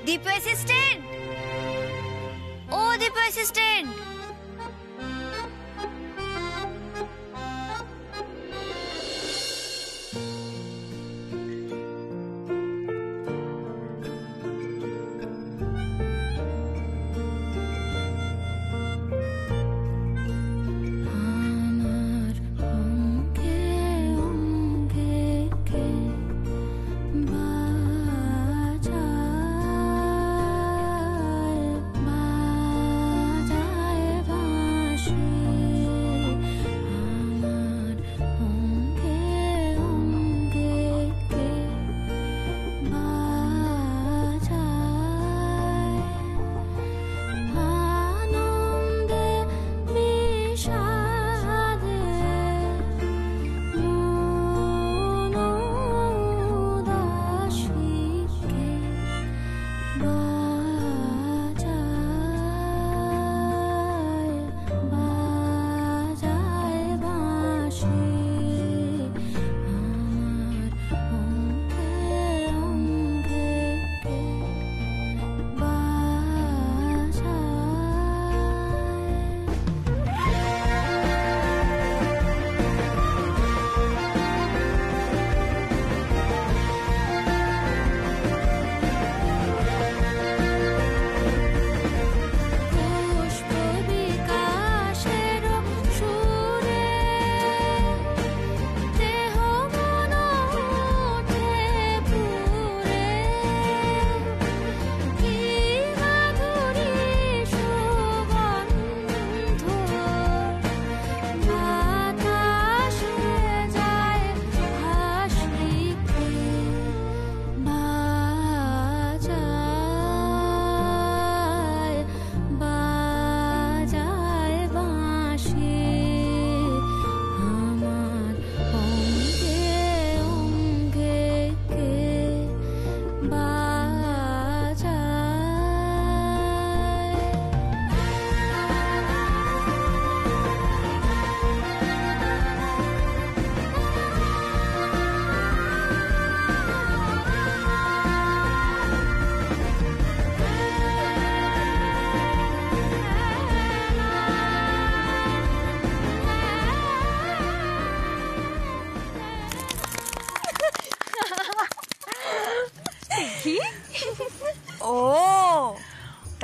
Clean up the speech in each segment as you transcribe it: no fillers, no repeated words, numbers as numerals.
Dipu assistant, ও Dipu assistant,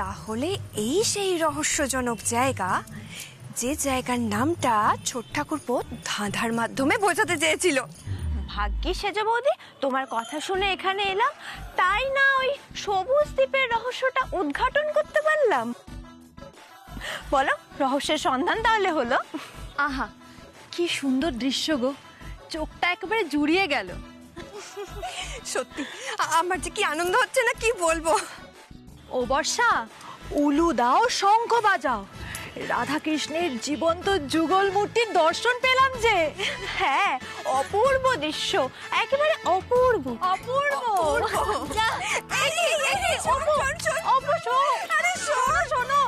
তাহলে এই সেই রহস্যজনক জায়গা যে জায়গার নামটা ছোট ঠাকুরপো ধাঁধার মাধ্যমে বোঝাতে চেয়েছিল। ভাগ্যি সেজ বৌদি, তোমার কথা শুনে এখানে এলাম, তাই না ওই সবুজ দ্বীপের রহস্যটা উদ্ঘাটন করতে পারলাম। বলো, রহস্যের সন্ধান তাহলে হলো? আহা, কি সুন্দর দৃশ্য গো, চোখটা একেবারে জুড়িয়ে গেল। সত্যি আমার যে কি আনন্দ হচ্ছে না কি বলবো। ও বর্ষা, উলু দাও, শঙ্খ বাজাও, রাধা কৃষ্ণের জীবন্ত যুগল মূর্তির দর্শন পেলাম যে। হ্যাঁ, অপূর্ব দৃশ্য, একেবারে অপূর্ব অপূর্ব। শোনো,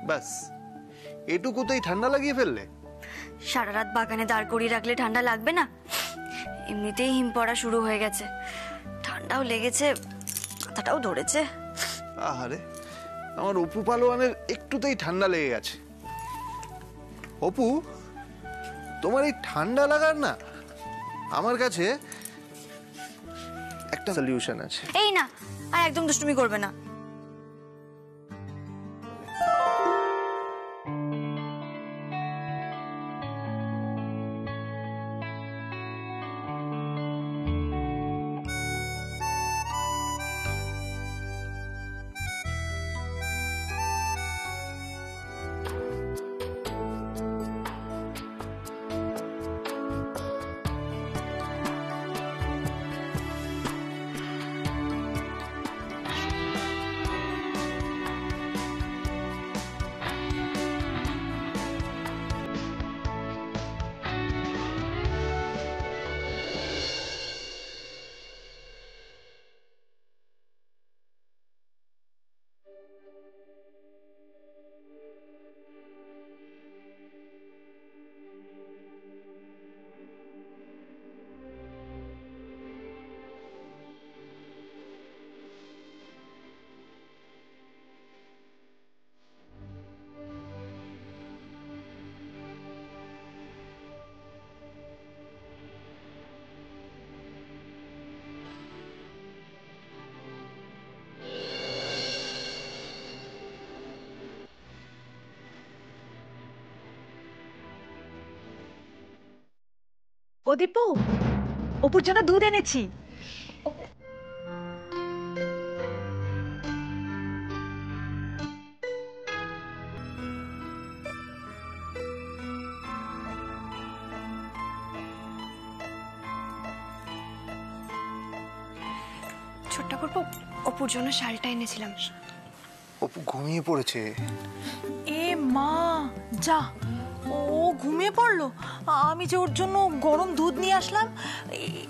বাস এটুকুতেই ঠান্ডা লাগিয়ে ফেললে? সারা রাত বাগানে দাঁড় করিয়ে রাখলে ঠান্ডা লাগবে না? এমনিতেই হিম পড়া শুরু হয়ে গেছে, ঠান্ডাও লেগেছে, মাথাটাও ধরেছে। আহারে, আমার অপু পালোয়ানের একটুতেই ঠান্ডা লেগে গেছে। অপু, তোমার এই ঠান্ডা লাগার না আমার কাছে একটা সলিউশন আছে। এই না, আর একদম দুষ্টুমি করবে না। দীপু, অপুর জন্য দুধ এনেছি। ছোট্ট করবো, অপুর জন্য শালটা এনেছিলাম। অপু ঘুমিয়ে পড়েছে। এ মা, যা, ও ঘুমিয়ে পড়লো। আমি যে ওর জন্য গরম দুধ নিয়ে আসলাম,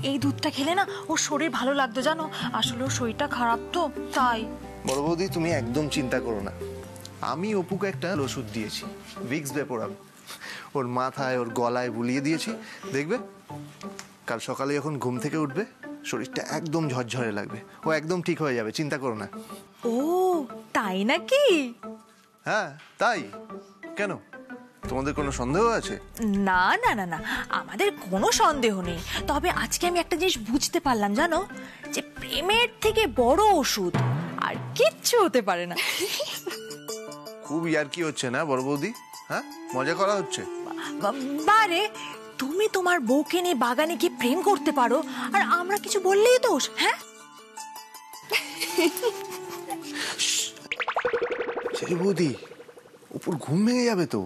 এই দুধটা খেলে না ওর শরীর ভালো লাগতো জানো। আসলে ওর শরীরটা খারাপ তো, তাই। বড় বৌদি, তুমি একদম চিন্তা করো না। আমি অপুকে একটা ওষুধ দিয়েছি, ভিক্স ভ্যাপোরাম। ওর মাথায়, ওর গলায় বুলিয়ে দিয়েছি। দেখবে কাল সকালে যখন ঘুম থেকে উঠবে, শরীরটা একদম ঝরঝরে লাগবে। ও একদম ঠিক হয়ে যাবে, চিন্তা করো না। ও তাই নাকি? হ্যাঁ তাই। কেন, তোমাদের কোনো সন্দেহ আছে? না না না না, আমাদের কোনো সন্দেহ নেই। তবে আজকে আমি একটা জিনিস বুঝতে পারলাম জানো, যে প্রেমের থেকে বড় ওষুধ আর কিচ্ছু হতে পারে না। খুব ইয়ার্কি হচ্ছে না বড় বৌদি? হ্যাঁ, মজা করা হচ্ছে? বারে, তুমি তোমার বউকে নিয়ে বাগানে গিয়ে প্রেম করতে পারো, আর আমরা কিছু বললেই দোষ? হ্যাঁ, সেজে বৌদি, উপর ঘুম ভেঙে যাবে তো।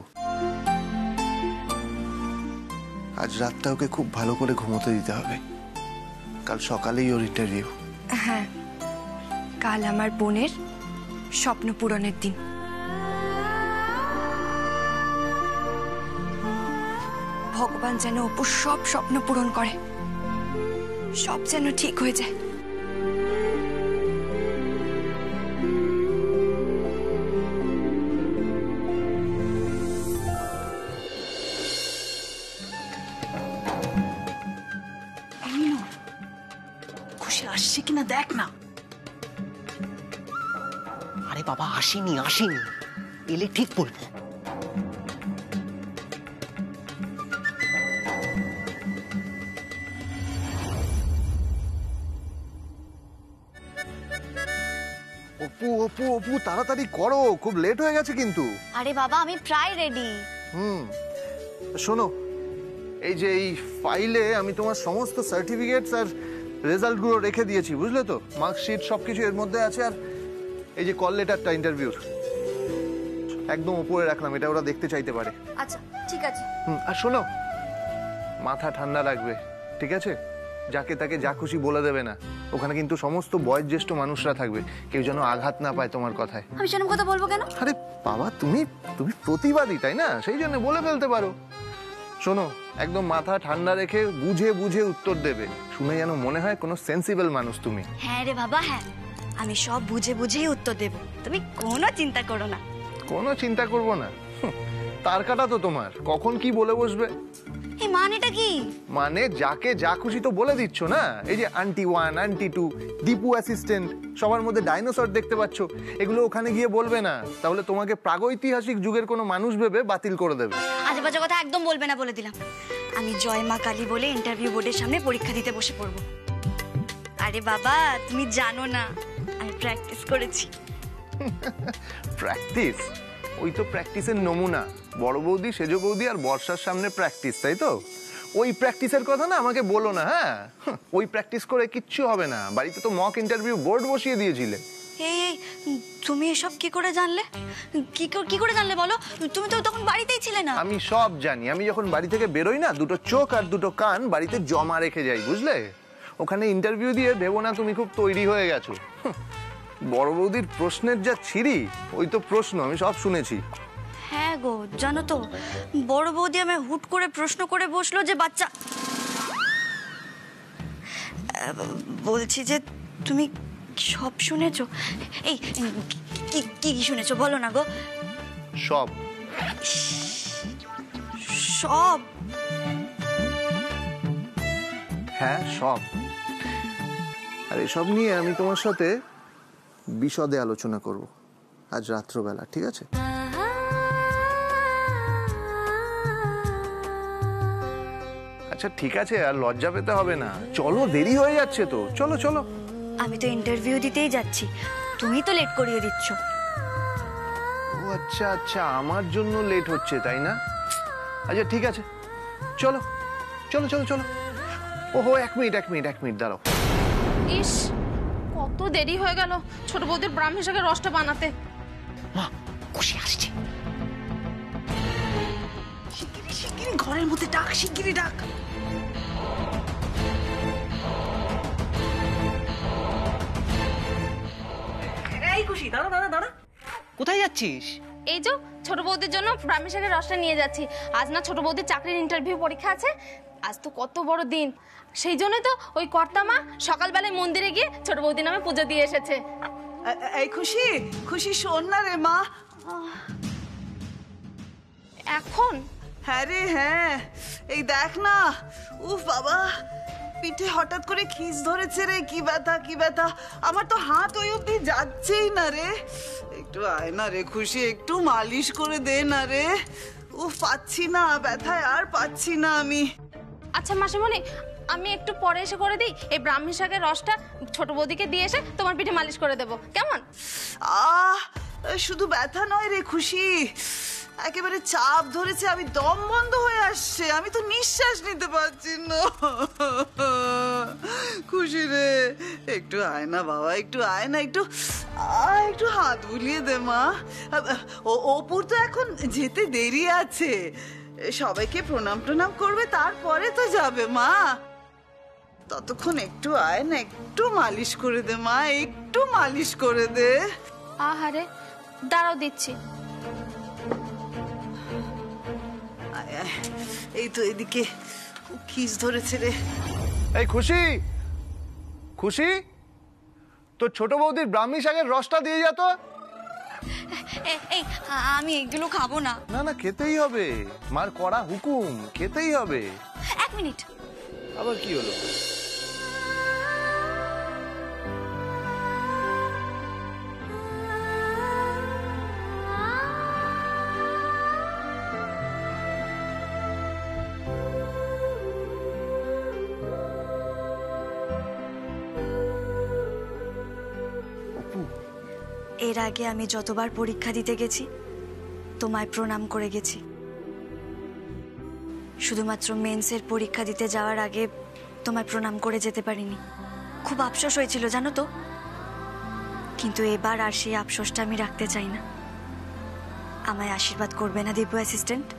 আজ রাতটা ওকে খুব ভালো করে ঘুমোতে দিতে হবে। কাল সকালেই ওর ইন্টারভিউ। হ্যাঁ, কাল আমার বোনের স্বপ্ন পূরণের দিন। ভগবান যেন অপুর সব স্বপ্ন পূরণ করে, সব যেন ঠিক হয়ে যায়। খুশি আসছে কিনা দেখ না। আরে বাবা, আসেনি আসেনি, এলে ঠিক বলবো। অপু অপু অপু, তাড়াতাড়ি করো, খুব লেট হয়ে গেছে কিন্তু। আরে বাবা, আমি প্রায় রেডি। শোনো, এই যে এই ফাইলে আমি তোমার সমস্ত সার্টিফিকেটস আর রেজাল্ট গুলো রেখে দিয়েছি, বুঝলে তো? মার্কশিট সবকিছু এর মধ্যে আছে। আর এই যে কল লেটারটা ইন্টারভিউর, একদম উপরে রাখলাম, এটা ওরা দেখতে চাইতে পারে। আচ্ছা ঠিক আছে। আর শোনো, মাথা ঠান্ডা রাখবে, ঠিক আছে? যাকে তাকে যা খুশি বলে দেবে না। ওখানে কিন্তু সমস্ত বয়োজ্যেষ্ঠ মানুষরা থাকবে, কেউ যেন আঘাত না পায় তোমার কথায়। আমি সেরকম কথা বলবো কেন? আরে বাবা, তুমি তুমি প্রতিবাদী তাই না, সেই জন্য বলে ফেলতে পারো। শোনো, একদম মাথা ঠান্ডা রেখে বুঝে বুঝে উত্তর দেবে, শুনে যেন মনে হয় কোনো সেন্সিবল মানুষ তুমি। হ্যাঁ রে বাবা, হ্যাঁ, আমি সব বুঝে বুঝেই উত্তর দেব, তুমি কোনো চিন্তা করো না। কোনো চিন্তা করবো না? তার কাটা তো তোমার, কখন কি বলে বসবে। এই মানেটা কি? মানে যাকে যা খুশি তো বলে দিচ্ছ না। এই যে আন্টি 1, আন্টি 2, দীপু অ্যাসিস্ট্যান্ট, সবার মধ্যে ডাইনোসর দেখতে পাচ্ছ, এগুলো ওখানে গিয়ে বলবে না, তাহলে তোমাকে প্রাগৈতিহাসিক যুগের কোনো মানুষ ভেবে বাতিল করে দেবে। আজে বাজে কথা একদম বলবে না, বলে দিলাম। আমি জয় মা কালী বলে ইন্টারভিউ বোর্ডের সামনে পরীক্ষা দিতে বসে পড়বো। আরে বাবা, তুমি জানো না, আমি প্র্যাকটিস করেছি। প্র্যাকটিস? ওই তো প্র্যাকটিসের নমুনা। বড় বৌদি, সেজ বৌদি আর বর্ষার সামনে প্র্যাকটিস, তাই তো? ওই প্র্যাকটিসের কথা না আমাকে বলো না। হ্যাঁ, ওই প্র্যাকটিস করে কিচ্ছু হবে না। বাড়িতে তো মক ইন্টারভিউ বোর্ড বসিয়ে দিয়েছিলে। এই এই, তুমি এসব কি করে জানলে? কি করে জানলে বলো? তুমি তো তখন বাড়িতেই ছিলে না। আমি সব জানি। আমি যখন বাড়ি থেকে বেরোই না, দুটো চোখ আর দুটো কান বাড়িতে জমা রেখে যাই, বুঝলে? ওখানে ইন্টারভিউ দিয়ে ভেবো না তুমি খুব তৈরি হয়ে গেছো। বড় বৌদির প্রশ্নের যা ছিরি, ওই তো প্রশ্ন আমি সব শুনেছি। হ্যাঁ গো, জানো তো, বড় বৌদি আমায় হুট করে প্রশ্ন করে বসলো যে বাচ্চা, বলছি যে তুমি সব শুনেছো? এই কি কি শুনেছো বলো না গো। সব সব? হ্যাঁ সব। আর এসব নিয়ে আমি তোমার সাথে বিশদে আলোচনা করব আজ রাত্রবেলা, ঠিক আছে? আচ্ছা ঠিক আছে, আর লজ্জা পেতে হবে না। চলো, দেরি হয়ে যাচ্ছে তো, চলো চলো। আমি তো ইন্টারভিউ দিতেই যাচ্ছি, তুমি তো লেট করিয়ে দিচ্ছ। ও আচ্ছা আচ্ছা, আমার জন্য লেট হচ্ছে তাই না? আচ্ছা ঠিক আছে, চলো চলো চলো চলো। ওহো, এক মিনিট দাঁড়াও। ইস, কত দেরি হয়ে গেল ছোট বৌদির ব্রাহ্মী শাকের রসটা বানাতে। মা, খুশি আসছে। শিগগিরই ঘরের মধ্যে ডাক, শিগগিরই ডাক। এই খুশি, দাঁড়া। কোথায় যাচ্ছিস? এই যে ছোট বৌদির জন্য ব্রাহ্মী শাকের রসটা নিয়ে যাচ্ছি। আজ না ছোট বৌদির চাকরির ইন্টারভিউ পরীক্ষা আছে। আজ তো কত বড় দিন, সেই জন্যই তো ওই কর্তামা সকালবেলায় মন্দিরে গিয়ে ছোট বৌদির নামে পুজো দিয়ে এসেছে। এই খুশি শোন না রে মা। এখন? হ্যাঁ রে হ্যাঁ, এই দেখ না, উফ বাবা, পিঠে হঠাৎ করে খিস ধরেছে রে। কি ব্যথা, আমার তো হাত ওই অব্দি যাচ্ছেই না রে। একটু আয় না রে খুশি, একটু মালিশ করে দে না রে। উফ, পাচ্ছি না, ব্যথায় আর পাচ্ছি না আমি। আচ্ছা মাসিমণি, আমি একটু পরে এসে করে দিই। এই ব্রাহ্মী শাকের রসটা ছোট বৌদিকে দিয়ে এসে তোমার পিঠে মালিশ করে দেবো, কেমন? শুধু ব্যথা নয় রে খুশি, একেবারে চাপ ধরেছে, আমি দম বন্ধ হয়ে আসছে, আমি তো নিঃশ্বাস নিতে পারছি না। খুশি রে, একটু আয় না বাবা, একটু আয় না, একটু হাত বুলিয়ে দে মা। অপুর তো এখন যেতে দেরি আছে, সবাইকে প্রণাম করবে, তারপরে তো যাবে মা। ততক্ষণ একটু আয় না, একটু মালিশ করে দে মা, একটু মালিশ করে দে। আহারে, দাঁড়াও দিচ্ছি। এই তো এদিকে খুব খিস ধরেছে রে। এই খুশি, তোর ছোট বৌদির ব্রাহ্মী শাকের রসটা দিয়ে যা তো। এই আমি এগুলো খাবো না। না, খেতেই হবে, মার কড়া হুকুম, খেতেই হবে। এক মিনিট, আবার কি হলো? এর আগে আমি যতবার পরীক্ষা দিতে গেছি তোমায় প্রণাম করে গেছি। শুধুমাত্র মেন্সের পরীক্ষা দিতে যাওয়ার আগে তোমায় প্রণাম করে যেতে পারিনি। খুব আফসোস হয়েছিল জানো তো, কিন্তু এবার আর সেই আফসোসটা আমি রাখতে চাই না। আমায় আশীর্বাদ করবে না দিব্য অ্যাসিস্ট্যান্ট?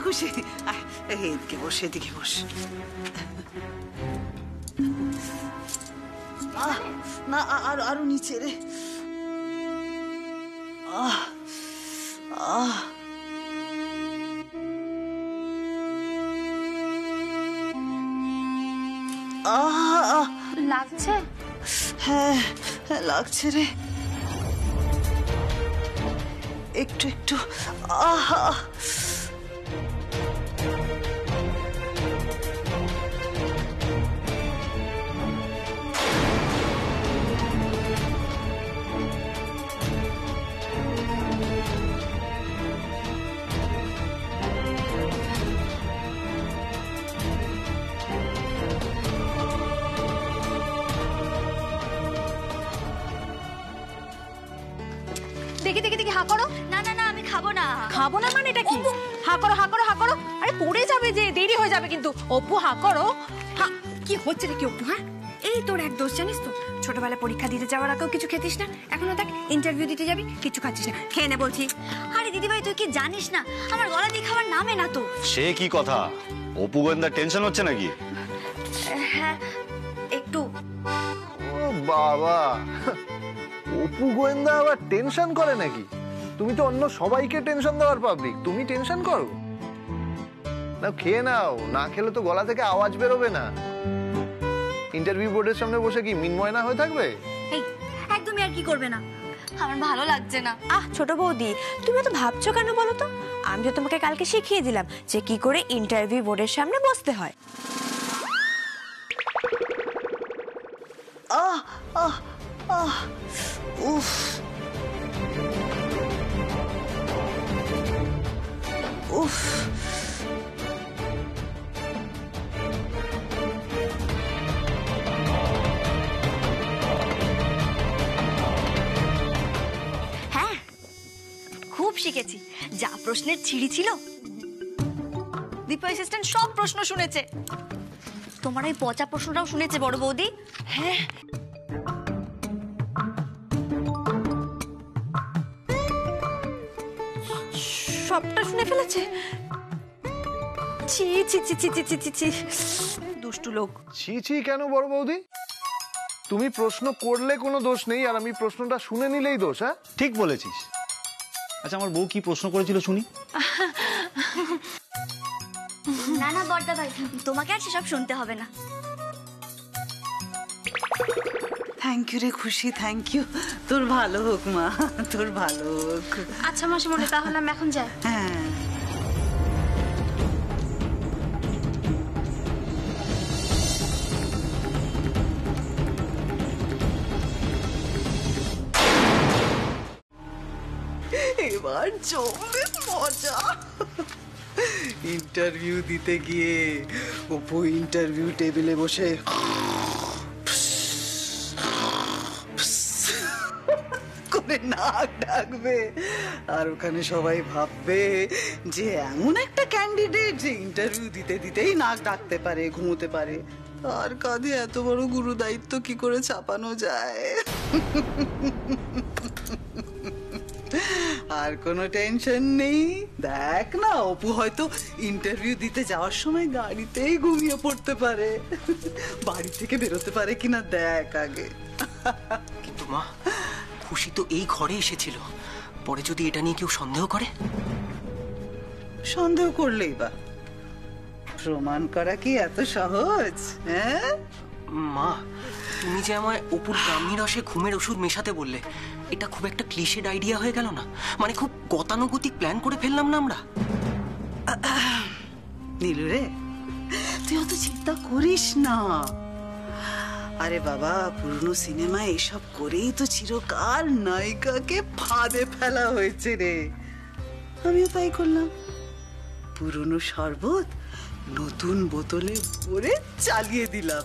খুশি, এদিকে বস। না, আরো নিচে রে। লাগছে? হ্যাঁ, লাগছে রে, একটু। আহা, দেখি হা করো। না, আমি খাবো না। খাবো না মানে এটা কি? হা করো। আরে পড়ে যাবে, যে দেরি হয়ে যাবে কিন্তু। অপু হা করো। কি হচ্ছে রে কি অপু? হ্যাঁ, এই তোর এক দোষ জানিস তো, ছোটবেলায় পরীক্ষা দিতে যাওয়ার আগেও কিছু খেতিস না, এখনো দেখ ইন্টারভিউ দিতে যাবি কিছু খাচ্ছিস না। খেয়ে নে বলছি। আরে দিদিভাই, তুই কি জানিস না আমার গলা দিয়ে খাবার নামে না তো। সে কি কথা? অপু গোয়েন্দার টেনশন হচ্ছে নাকি? হ্যাঁ, একটু। ও বাবা, অপু গোয়েন্দা আবার টেনশন করে নাকি? তুমি তো অন্য সবাইকে টেনশন দেওয়ার পাবলিক, তুমি টেনশন করো না? খেয়ে নাও, না খেলে তো গলা থেকে আওয়াজ বেরোবে না। ইন্টারভিউ বোর্ডের সামনে বসে কি মিনময়না হয়ে থাকবে? এই একদমই আর কি করবে না। আমার ভালো লাগছে না। ছোট বৌদি, তুমি তো ভাবছো কেন বলো তো? আমি তো তোমাকে কালকে শিখিয়ে দিলাম যে কি করে ইন্টারভিউ বোর্ডের সামনে বসতে হয়। আহ আহ আহ উফ উফ হ্যাঁ, খুব শিখেছি। যা প্রশ্নের ছিঁড়ি ছিল দীপা অ্যাসিস্ট্যান্ট সব প্রশ্ন শুনেছে। তোমার ওই পচা প্রশ্নটাও শুনেছে বড় বৌদি। হ্যাঁ, সবটা শুনে ফেলেছে। ছি ছি ছি ছি ছি ছি ছি, দুষ্টু লোক। ছি ছি কেন বড় বৌদি? তুমি প্রশ্ন করলে কোনো দোষ নেই, আর আমি প্রশ্নটা শুনে নিলেই দোষ। হ্যাঁ, ঠিক বলেছিস। আচ্ছা, আমার বউ কি প্রশ্ন করেছিল শুনি। না না বড়দা ভাই, তোমাকে আর সেসব শুনতে হবে না। থ্যাংক ইউ রে খুশি, থ্যাংক ইউ। তোর ভালো হোক মা, তোর ভালো হোক। আচ্ছা মাসিমণি, তাহলে আমি এখন যাই। হ্যাঁ, এবার জমবে মজা। ইন্টারভিউ দিতে গিয়ে অপু ইন্টারভিউ টেবিলে বসে করে নাক ডাকবে, আর ওখানে সবাই ভাববে যে এমন একটা ক্যান্ডিডেট যে ইন্টারভিউ দিতে দিতেই নাক ডাকতে পারে, ঘুমোতে পারে। আর কাঁধে এত বড় গুরু দায়িত্ব কি করে চাপানো যায়? আর কোনো টেনশন নেই। দেখ না, অপু হয়তো ইন্টারভিউ দিতে যাওয়ার সময় গাড়িতেই ঘুমিয়ে পড়তে পারে। বাড়ি থেকে বেরোতে পারে কিনা দেখ আগে। কিন্তু মা, খুশি তো এই ঘরে এসেছিল, পরে যদি এটা নিয়ে কেউ সন্দেহ করে? সন্দেহ করলেই বা প্রমাণ করা কি এত সহজ? হ্যাঁ মা, তুমি যে আমায় অপুর ব্রাহ্মী রসে ঘুমের ওষুধ মেশাতে বললে, এটা খুব একটা ক্লিশেড আইডিয়া হয়ে গেল না? মানে খুব গতানুগতিক প্ল্যান করে ফেললাম না আমরা? নীলু রে, তুই অত চিন্তা করিস না। আরে বাবা, পুরনো সিনেমায় এসব করেই তো চিরকাল নায়িকাকে ফাঁদে ফেলা হয়েছে রে। আমিও তাই করলাম। পুরনো শরবত নতুন বোতলে ভরে চালিয়ে দিলাম।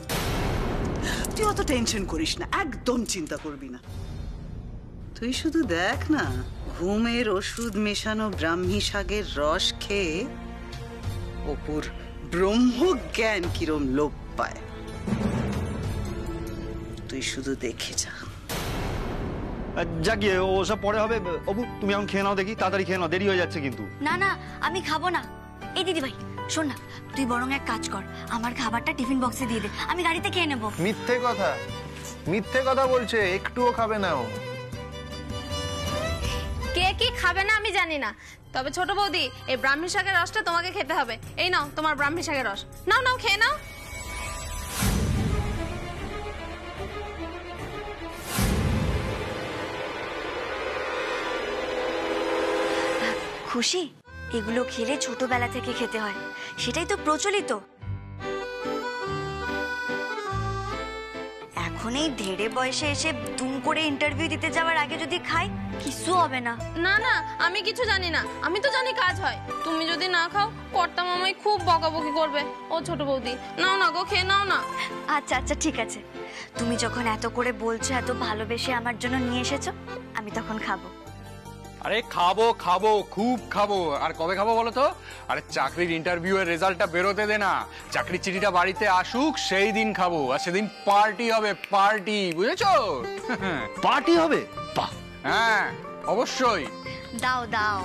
তুই অত টেনশন করিস না, একদম চিন্তা করবি না। তুই শুধু দেখ না, ঘুমের ওষুধ মেশানো ব্রাহ্মী শাকের রস খেয়ে অপুর ব্রহ্মজ্ঞান কিরম লোপ পায়। তুই শুধু দেখে যা। যা গিয়ে ওসব পরে হবে। অপু, তুমি এখন খেয়ে নাও দেখি, তাড়াতাড়ি খেয়ে নাও, দেরি হয়ে যাচ্ছে কিন্তু। না না, আমি খাবো না। এই দিদি ভাই শোন না, তুই বরং এক কাজ কর, আমার খাবারটা টিফিন বক্সে দিয়ে দে, আমি গাড়িতে খেয়ে নেবো। মিথ্যে কথা, মিথ্যে কথা বলছে, একটুও খাবে না ও। কে কি খাবে না আমি জানি না, তবে ছোট বৌদি, এই ব্রাহ্মী শাকের রসটা তোমাকে খেতে হবে। এই নাও তোমার ব্রাহ্মী শাকের রস, নাও নাও খেয়ে নাও। খুশি, এগুলো খেলে ছোটবেলা থেকে খেতে হয়, সেটাই তো প্রচলিত। এখন এই ধেড়ে বয়সে এসে দুম করে ইন্টারভিউ দিতে যাওয়ার আগে যদি খাই, কিছু হবে না। না না, আমি কিছু জানি না, আমি তো জানি কাজ হয়। তুমি যদি না খাও, কর্তা মামাই খুব বকাবকি করবে। ও ছোট বৌদি, নাও না গো, খেয়ে নাও না। আচ্ছা আচ্ছা ঠিক আছে, তুমি যখন এত করে বলছো, এত ভালোবেসে আমার জন্য নিয়ে এসেছো, আমি তখন খাবো। আরে খাবো খাবো, খুব খাবো। আর কবে খাবো বলো তো? আরে চাকরির ইন্টারভিউ এর রেজাল্টটা বেরোতে দে না, চাকরির চিঠিটা বাড়িতে আসুক, সেই দিন খাবো। আর সেদিন পার্টি হবে, পার্টি, বুঝেছো? পার্টি হবে? বাহ! হ্যাঁ অবশ্যই। দাও দাও।